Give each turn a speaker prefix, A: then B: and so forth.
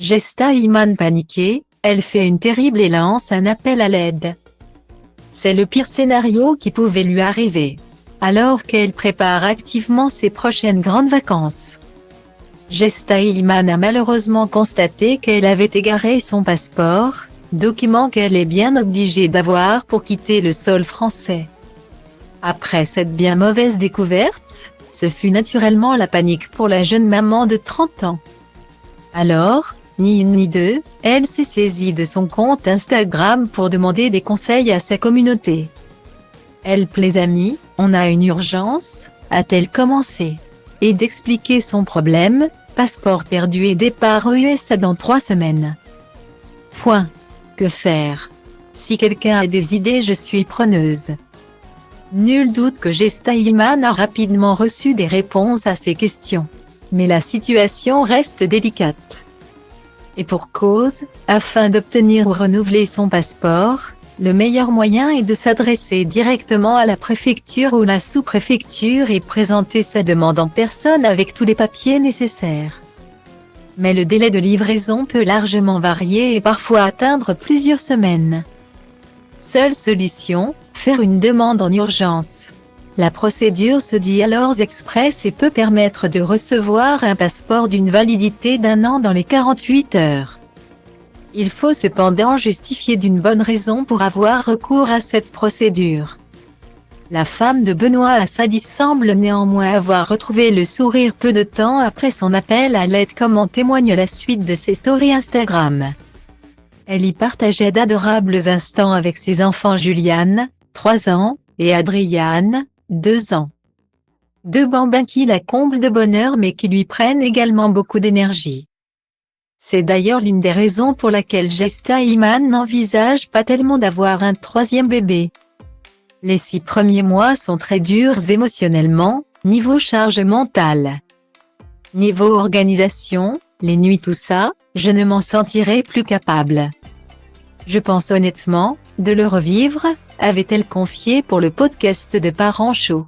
A: Gesta Iman paniquée, elle fait une terrible et lance un appel à l'aide. C'est le pire scénario qui pouvait lui arriver, alors qu'elle prépare activement ses prochaines grandes vacances. Gesta Iman a malheureusement constaté qu'elle avait égaré son passeport, document qu'elle est bien obligée d'avoir pour quitter le sol français. Après cette bien mauvaise découverte, ce fut naturellement la panique pour la jeune maman de 30 ans. Alors, ni une ni deux, elle s'est saisie de son compte Instagram pour demander des conseils à sa communauté. « Help les amis, on a une urgence », a-t-elle commencé. Et d'expliquer son problème, passeport perdu et départ USA dans 3 semaines. Point. Que faire? Si quelqu'un a des idées, je suis preneuse. Nul doute que Gesta Iman a rapidement reçu des réponses à ces questions. Mais la situation reste délicate. Et pour cause, afin d'obtenir ou renouveler son passeport, le meilleur moyen est de s'adresser directement à la préfecture ou la sous-préfecture et présenter sa demande en personne avec tous les papiers nécessaires. Mais le délai de livraison peut largement varier et parfois atteindre plusieurs semaines. Seule solution, faire une demande en urgence. La procédure se dit alors express et peut permettre de recevoir un passeport d'une validité d'1 an dans les 48 heures. Il faut cependant justifier d'une bonne raison pour avoir recours à cette procédure. La femme de Benoît Assadis semble néanmoins avoir retrouvé le sourire peu de temps après son appel à l'aide, comme en témoigne la suite de ses stories Instagram. Elle y partageait d'adorables instants avec ses enfants Juliane, 3 ans, et Adriane, 2 ans. 2 bambins qui la comblent de bonheur mais qui lui prennent également beaucoup d'énergie. C'est d'ailleurs l'une des raisons pour laquelle Gesta Iman n'envisage pas tellement d'avoir un 3e bébé. Les 6 premiers mois sont très durs émotionnellement, niveau charge mentale. Niveau organisation, les nuits tout ça, je ne m'en sentirais plus capable. Je pense honnêtement, de le revivre, avait-elle confié pour le podcast de Parents Chauds.